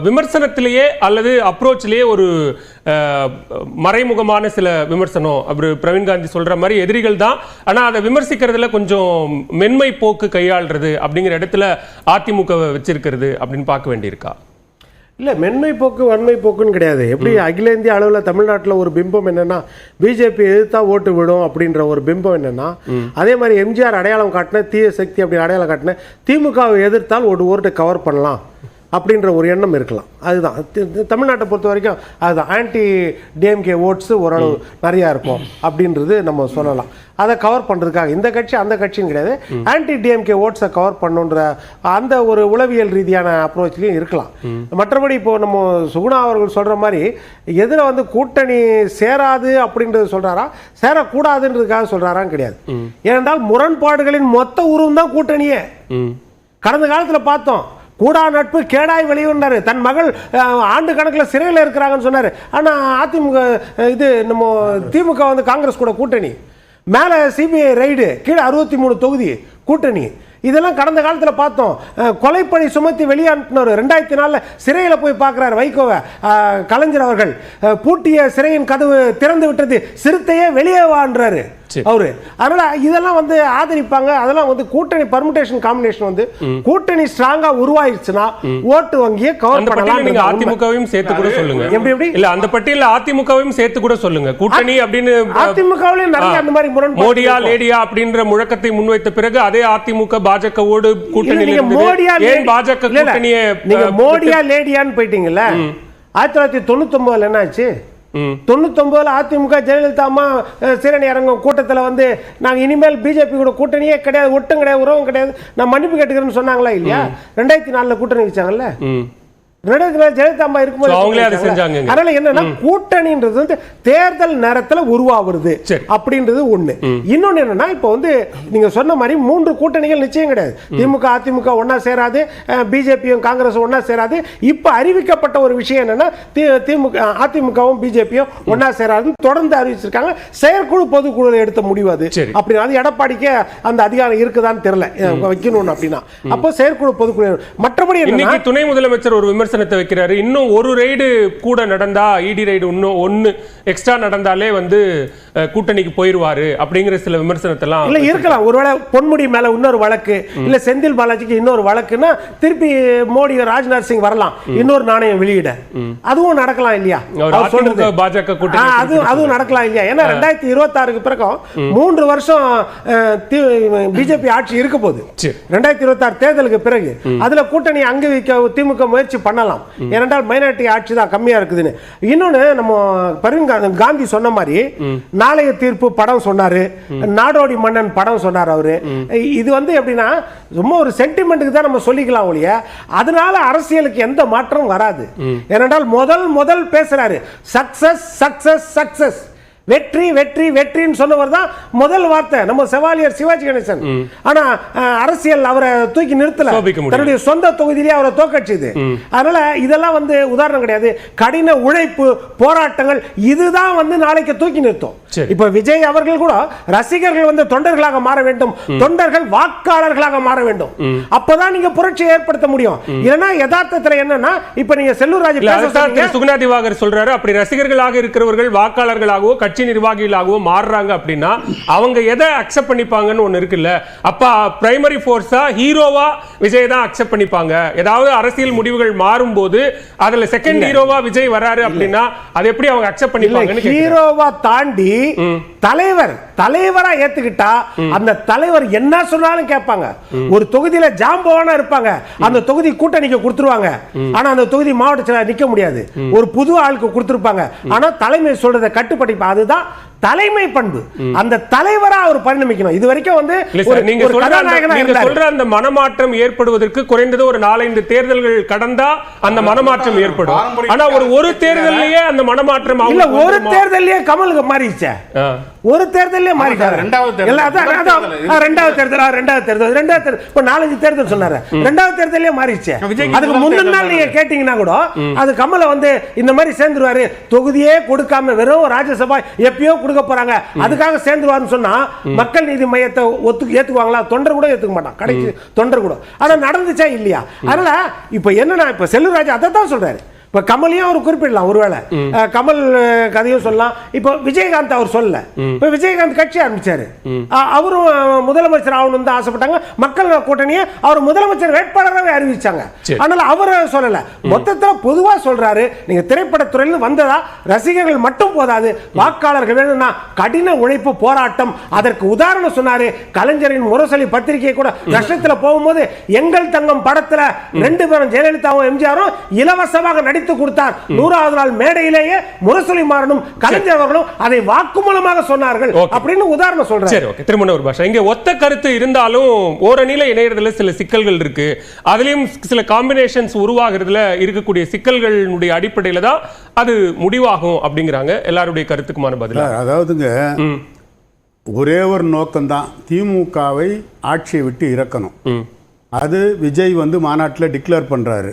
விமர்சனத்திலேயே அல்லது அப்ரோச்சிலேயே ஒரு மறைமுகமான சில விமர்சனம் அப்படி பிரவீன் காந்தி சொல்ற மாதிரி எதிரிகள் தான், ஆனா அதை விமர்சிக்கிறதுல கொஞ்சம் மென்மை போக்கு கையாளுறது அப்படிங்கிற இடத்துல அதிமுக வச்சிருக்கிறது அப்படின்னு பார்க்க வேண்டியிருக்கா? இல்லை, மென்மை போக்கு வன்மை போக்குன்னு கிடையாது. எப்படி அகில இந்திய அளவில் தமிழ்நாட்டில் ஒரு பிம்பம் என்னன்னா பிஜேபி எதிர்த்தா ஓட்டு விடும் அப்படின்ற ஒரு பிம்பம் என்னன்னா, அதே மாதிரி எம்ஜிஆர் அடையாளம் காட்டின தீய சக்தி அப்படி அடையாளம் காட்டின திமுகவை எதிர்த்தால் ஒரு ஓட்டை கவர் பண்ணலாம் அப்படின்ற ஒரு எண்ணம் இருக்கலாம். அதுதான் தமிழ்நாட்டை பொறுத்த வரைக்கும் அதுதான். ஆன்டி டிஎம்கே ஓட்ஸு ஓரளவு நிறையா இருக்கும் அப்படின்றது நம்ம சொல்லலாம். அதை கவர் பண்ணுறதுக்காக இந்த கட்சி அந்த கட்சின்னு கிடையாது, ஆன்டி டிஎம்கே ஓட்ஸை கவர் பண்ணுன்ற அந்த ஒரு உளவியல் ரீதியான அப்ரோச்லேயும் இருக்கலாம். மற்றபடி இப்போது நம்ம சுகுணா அவர்கள் சொல்கிற மாதிரி எதில் வந்து கூட்டணி சேராது அப்படின்றது சொல்கிறாரா, சேரக்கூடாதுன்றதுக்காக சொல்கிறாரான்னு கிடையாது. ஏனென்றால் முரண்பாடுகளின் மொத்த உருவம் தான் கூட்டணியே. கடந்த காலத்தில் பார்த்தோம், கூடா நட்பு கேடாய் வெளியுன்னாரு. தன் மகள் ஆண்டு கணக்கில் சிறையில் இருக்கிறாங்கன்னு சொன்னார். ஆனால் அதிமுக இது நம்ம திமுக வந்து காங்கிரஸ் கூட கூட்டணி, மேலே சிபிஐ ரைடு, கீழே 63 தொகுதி கூட்டணி. இதெல்லாம் கடந்த காலத்தில் பார்த்தோம். கொலைப்பழி சுமத்தி வெளியாட்டினவர் 2004 சிறையில் போய் பார்க்குறாரு வைகோவை. கலைஞர் அவர்கள் பூட்டிய சிறையின் கதவு திறந்து விட்டது, சிறுத்தையே வெளியே வான்றாரு அவரு. அதனால இதெல்லாம் வந்து ஆதரிப்பாங்க. அதெல்லாம் வந்து கூட்டணி பர்முடேஷன் காம்பினேஷன் வந்து கூட்டணி ஸ்ட்ராங்கா உருவாயிருச்சுன்னா ஓட்டு வங்கியை கவர் பண்ணலாம். நீங்க அதிமுகவையும் சேர்த்து கூட சொல்லுங்க. எப்படி எப்படி இல்ல அந்த பட்டியல அதிமுகவையும் சேர்த்து கூட சொல்லுங்க. கூட்டணி அப்படின்னு அதிமுகவிலும் நிறைய அந்த மாதிரி முரண் மோடியா லேடியா அப்படின்ற முழக்கத்தை முன்வைத்த பிறகு அதே அதிமுக பாஜகவோடு கூட்டணி ஏன் பாஜக கூட்டணியை நீங்க மோடியா லேடியான்னு போயிட்டீங்கல்ல. 1999 என்னாச்சு? 99 அதிமுக ஜெயலலிதா அம்மா சிறனி இறங்கும் கூட்டத்தில் வந்து நாங்கள் இனிமேல் பிஜேபி கூட கூட்டணியே கிடையாது, ஒட்டும் கிடையாது, உறவும் கிடையாது, நான் மன்னிப்பு கேட்டுக்கிறேன்னு சொன்னாங்களா இல்லையா? 2004 கூட்டணி வச்சாங்கல்ல. 2004 ஜெயலலிதா அம்மா இருக்கும்போது அவங்களே அதை செஞ்சாங்க. அதனால என்னன்னா கூட்டணின்றது வந்து தேர்தல் நேரத்தில் உருவாகுறது அப்படின்றது ஒண்ணு. இன்னொன்னு என்னன்னா, இப்போ வந்து நீங்க சொன்ன மாதிரி 3 கூட்டணிகள் நிச்சயம் கிடையாது. திமுக அதிமுக ஒன்னா சேராது, பிஜேபியும் காங்கிரஸ் ஒன்னா சேராது. இப்ப அறிவிக்கப்பட்ட ஒரு விஷயம் என்னன்னா, திமுக அதிமுகவும் பிஜேபியும் ஒன்னா சேராதுன்னு தொடர்ந்து அறிவிச்சிருக்காங்க. செயற்குழு பொதுக்குழு எடுத்த முடிவு அது. அப்படி அது எடப்பாடிக்கு அந்த அதிகாரம் இருக்குதான்னு தெரியல வைக்கணும் அப்படின்னா. அப்போ செயற்குழு பொதுக்குழு. மற்றபடி இன்னைக்கு துணை முதலமைச்சர் ஒரு விமர்சனத்தை வைக்கிறாரு. இன்னும் ஒரு ரைடு கூட நடந்தா, இடி ரைடு இன்னும் ஒன்னு எக்ஸ்ட்ரா நடந்தாலே வந்து கூட்டணிக்கு போயிருவாரு அப்படிங்கிற சில விமர்சனத்தெல்லாம் இல்ல இருக்கலாம். ஒருவேளை பொன்முடி மேல இன்னொரு வழக்கு, இல்ல செந்தில் பாலாஜிக்கு இன்னொரு வழக்குன்னா திருப்பி மோடி ராஜ்நாத் சிங் வரலாம், இன்னொரு நாணயம் வெளியிட. அதுவும் நடக்கலாம் இல்லையா? பாஜக கூட்டணி அதுவும் நடக்கலாம் இல்லையா? ஏன்னா 2026க்கு பிறகு 3 வருஷம் பிஜேபி ஆட்சி இருக்க போகுது. 2026 தேர்தலுக்கு பிறகு அதுல கூட்டணி அங்கீகரிக்க திமுக முயற்சி பண்ணலாம். ஏனென்றால் மைனாரிட்டி ஆட்சி தான் கம்மியா இருக்குதுன்னு. இன்னொன்னு நம்ம பிரவீன் காந்தி சொன்ன மாதிரி நாளைய தீர்ப்பு படம் சொன்னாரு, நாடோடி மன்னன் படம் சொன்னார் அவரு. இது வந்து எப்படின்னா ரொம்ப ஒரு சென்டிமெண்ட்டுக்கு தான் நம்ம சொல்லிக்கலாம் ஒழிய அதனால அரசியலுக்கு எந்த மாற்றம் வராது. ஏனென்றால் முதல் பேசுறாரு சக்சஸ் சக்சஸ் சக்சஸ், வெற்றி வெற்றி வெற்றின்னு சொன்னவர் தான் முதல் வார்த்தை நம்ம செவாலியர் சிவாஜி கணேசன். ஆனா அரசியல் அவரை தூக்கி நிறுத்தல, தன்னுடைய சொந்த தொகுதியிலே அவரை தோக்கடிச்சது. அதனால இதெல்லாம் வந்து உதாரணம் கிடையாது. கடின உழைப்பு, போராட்டங்கள் இதுதான் வந்து நாளைக்கு தூக்கி நிறுத்தும். இப்ப விஜய் அவர்கள் கூட ரசிகர்கள் வந்து தொண்டர்களாக மாற வேண்டும், தொண்டர்கள் வாக்காளர்களாக மாற வேண்டும். அப்பதான் நீங்க புரட்சியை ஏற்படுத்த முடியும். இல்லைன்னா யதார்த்தத்தில் என்னன்னா, இப்ப நீங்க செல்லூர் ராஜு சுகுணா திவாகர் சொல்றாரு, அப்படி ரசிகர்களாக இருக்கிறவர்கள் வாக்காளர்களாகவோ கட்சி நிர்வாகிகளாகவோ மாறுறாங்க அப்படின்னா அவங்க எதை அக்செப்ட் பண்ணிப்பாங்கன்னு ஒண்ணு இருக்குல்ல. அப்ப பிரைமரி ஃபோர்ஸா ஹீரோவா விஜய் தான் அக்செப்ட் பண்ணிப்பாங்க. ஏதாவது அரசியல் முடிவுகள் மாறும் போது அதுல செகண்ட் ஹீரோவா விஜய் வராரு அப்படின்னா அது எப்படி அவங்க அக்செப்ட் பண்ணிப்பாங்கன்னு. ஹீரோவா தாண்டி தலைவரா ஏத்துக்கிட்டா அந்த தலைவர் என்ன சொன்னாலும் கேட்பாங்க. ஒரு தொகுதியில ஜாம்பவானா இருப்பாங்க, அந்த தொகுதி கூட்டணிக்கு கொடுத்துருவாங்க. ஆனா அந்த தொகுதி மாவட்ட செயலாளர் நிக்க முடியாது, ஒரு புது ஆளுக்கு கொடுத்துருப்பாங்க. ஆனா தலைமை சொல்றதை கட்டுப்படிப்பா. அதுதான் தலைமை பண்பு. அந்த தலைவரா அவர் பரிணமிக்கணும். இது வரைக்கும் வந்து நீங்க சொல்ற அந்த மனமாற்றம் ஏற்படுவதற்கு குறைந்தது ஒரு 4-5 தேர்தல்கள் கடந்தா அந்த மனமாற்றம் ஏற்படும். ஆனா ஒரு தேர்தலிலேயே அந்த மனமாற்றம் இல்ல. ஒரு தேர்தலிலேயே கமலுக்கு மாறிடுச்சு. ஒரு தேர்தலிலே மாறிட்டாரு. ரெண்டாவது தேர்தல் இப்ப 4-5 தேர்தல் சொன்னாரு. ரெண்டாவது தேர்தலே மாறிடுச்சு. அதுக்கு முந்தின நாள் நீங்க கேட்டீங்கன்னா கூட அது கமலை வந்து இந்த மாதிரி சேர்ந்துருவாரு, தொகுதியே கொடுக்காம வெறும் ராஜ்யசபா எப்பயோ கொடுக்க போறாங்க அதுக்காக சேர்ந்துருவாருன்னு சொன்னா மக்கள் நீதி மையத்தை ஏத்துக்குவாங்களா? தொண்டர் கூட ஏத்துக்க மாட்டான், கடைசி தொண்டர் கூட. ஆனா நடந்துச்சா இல்லையா? அதனால இப்ப என்னன்னா, இப்ப செல்லூர் ராஜா அதை தான் சொல்றாரு. இப்ப கமலையும் அவர் குறிப்பிடலாம், ஒருவேளை கமல் கதையும் சொல்லலாம். இப்ப விஜயகாந்த் அவர் சொல்லல, இப்ப விஜயகாந்த் கட்சி ஆரம்பிச்சாரு, அவரும் முதலமைச்சர் ஆகணும்னு தான் ஆசைப்பட்டாங்க. மக்கள் கூட்டணியை அவர் முதலமைச்சர் வேட்பாளராகவே அறிவிச்சாங்க. அதனால அவர் சொல்லல, மொத்தத்துல பொதுவா சொல்றாரு. நீங்க திரைப்படத்துறையில வந்ததா ரசிகர்கள் மட்டும் போதாது, வாக்காளர்கள் வேணும்னா கடின உழைப்பு, போராட்டம். அதற்கு உதாரணம் சொன்னாரு. கலைஞரின் முரசொலி பத்திரிகை கூட கஷ்டத்துல போகும்போது எங்கள் தங்கம் படத்துல 2 பேரும் ஜெயலலிதாவும் எம்ஜிஆரும் இலவசமாக நடித்து கொடுத்தார். 100வது நாள் மேடையிலேயே முரசொலி மாறனும் கலைஞர் அவர்களும் அதை வாக்குமூலமாக சொன்னார்கள் அப்படின்னு உதாரணம் சொல்றாரு. சரி, ஓகே. திருமணவர் பாஷா, இங்க ஒத்த கருத்து இருந்தாலும் ஓரணியில இணையறதுல சில சிக்கல்கள் இருக்கு. அதுலயும் சில காம்பினேஷன்ஸ் உருவாகிறதுல இருக்கக்கூடிய சிக்கல்களுடைய அடிப்படையில தான் அது முடிவாகும் அப்படிங்கிறாங்க. எல்லாருடைய கருத்துக்குமான பதில். அதாவதுங்க, ஒரே ஒரு நோக்கம்தான், திமுகவை ஆட்சியை விட்டு இறக்கணும். அது விஜய் மாநாட்டில் டிக்ளேர் பண்றாரு.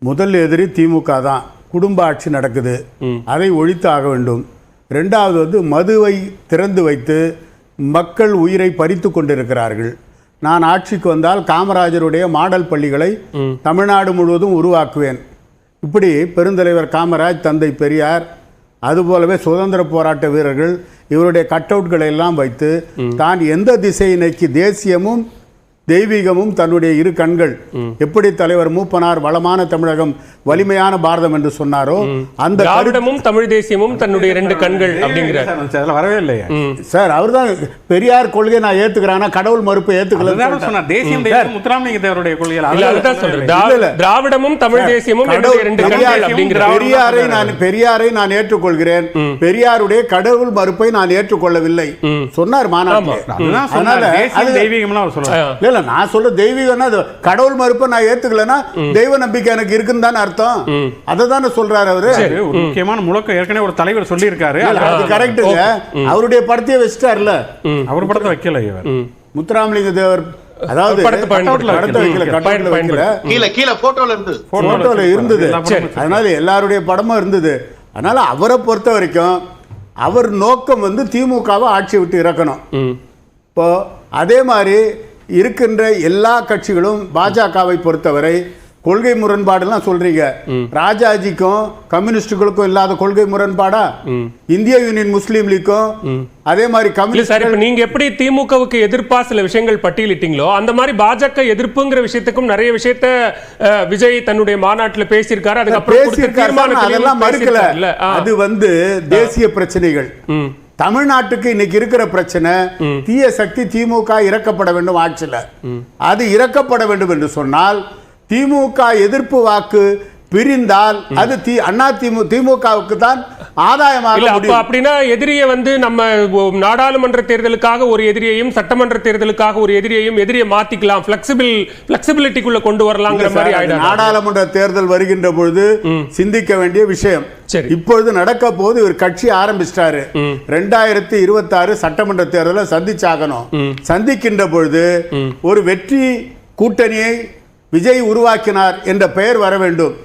முதல் எதிரி திமுக தான். குடும்ப ஆட்சி நடக்குது, அதை ஒழித்து ஆக வேண்டும். ரெண்டாவது மதுவை திறந்து வைத்து மக்கள் உயிரை பறித்து கொண்டிருக்கிறார்கள். நான் ஆட்சிக்கு வந்தால் காமராஜருடைய மாடல் பள்ளிகளை தமிழ்நாடு முழுவதும் உருவாக்குவேன். இப்படி பெருந்தலைவர் காமராஜ், தந்தை பெரியார், அதுபோலவே சுதந்திர போராட்ட வீரர்கள் இவருடைய கட் அவுட்களை எல்லாம் வைத்து தான் எந்த திசையை நோக்கி தேசியமும் தெய்வீகமும் தன்னுடைய இரு கண்கள், எப்படி தலைவர் மூப்பனார் வளமான தமிழகம் வலிமையான பாரதம் என்று சொன்னாரோ, அந்த திராவிடமும் தமிழ் தேசியமும் தன்னுடைய 2 கண்கள் அப்படிங்கிறார். வரவே இல்லையா சார்? அவர்தான் பெரியார் கொள்கை நான் ஏத்துக்கிறானா, கடவுள் மறுப்பு ஏத்துக்கல சொன்னார். தேசியம் முத்துராமலிங்க தேவருடைய கொள்கையில் திராவிடமும் தமிழ் தேசியமும் பெரியாரை நான் ஏற்றுக்கொள்கிறேன், பெரியாருடைய கடவுள் மறுப்பை நான் ஏற்றுக்கொள்ளவில்லை சொன்னார் மாநாட்டில். தெய்வீகம்லாம் சொல்றாரு. நான் சொல்ல தெய்வீகம்னா கடவுள் மறுப்பை நான் ஏத்துக்கலன்னா தெய்வ நம்பிக்கை எனக்கு இருக்குன்னு தானே அர்த்தம். அதை தானே சொல்றாரு அவரு. ஒரு முக்கியமான முழக்கம் ஏற்கனவே ஒரு தலைவர் சொல்லி இருக்காரு. அது கரெக்டுங்க. அவருடைய படத்தையே வச்சிட்டார்ல. அவர் படத்தை வைக்கல இவர். முத்துராமலிங்க தேவர், அதாவது இருந்தது. அதனால எல்லாருடைய படமும் இருந்தது. அதனால அவரை பொறுத்த வரைக்கும் அவர் நோக்கம் திமுகவை ஆட்சி விட்டு இறக்கணும். இப்போ அதே மாதிரி இருக்கின்ற எல்லா கட்சிகளும் பாஜகவை பொறுத்தவரை கொள்கை முரண்பாடுலாம் சொல்றீங்க. ராஜாஜிக்கும் கம்யூனிஸ்டுகளுக்கும் இல்லாத கொள்கை முரண்பாடா? இந்திய யூனியன் முஸ்லீம் லீக்கும் அதே மாதிரி கம்யூனிஸ்ட். நீங்க எப்படி திமுகவுக்கு எதிர்ப்பா சில விஷயங்கள் பட்டியலிட்டீங்களோ, அந்த மாதிரி பாஜக எதிர்ப்புங்கிற விஷயத்துக்கும் நிறைய விஷயத்த விஜய் தன்னுடைய மாநாட்டில் பேசியிருக்காரு. அதுக்கப்புறம் அதெல்லாம் மறுக்கல. அது தேசிய பிரச்சனைகள். தமிழ்நாட்டுக்கு இன்னைக்கு இருக்கிற பிரச்சனை, தீய சக்தி திமுக இறக்கப்பட வேண்டும் ஆட்சியில். அது இறக்கப்பட வேண்டும் என்று சொன்னால் திமுக எதிர்ப்பு வாக்கு பிரிந்தால் அது திமுகவுக்கு தான் ஆதாயமாக. அப்படின்னா எதிரியை நம்ம நாடாளுமன்ற தேர்தலுக்காக ஒரு எதிரியையும் சட்டமன்ற தேர்தலுக்காக ஒரு எதிரியை மாத்திக்கலாம், பிளெக்சிபிலிட்டிக்குள்ள கொண்டு வரலாங்கிற மாதிரி ஆயிடும். நாடாளுமன்ற தேர்தல் வருகின்ற பொழுது சிந்திக்க வேண்டிய விஷயம். இப்பொழுது நடக்க போது ஒரு கட்சி ஆரம்பிச்சிட்டாரு. 2026 சட்டமன்ற தேர்தலை சந்திச்சாகணும். சந்திக்கின்ற பொழுது ஒரு வெற்றி கூட்டணியை விஜய் உருவாக்கினார் என்ற பெயர் வர வேண்டும்.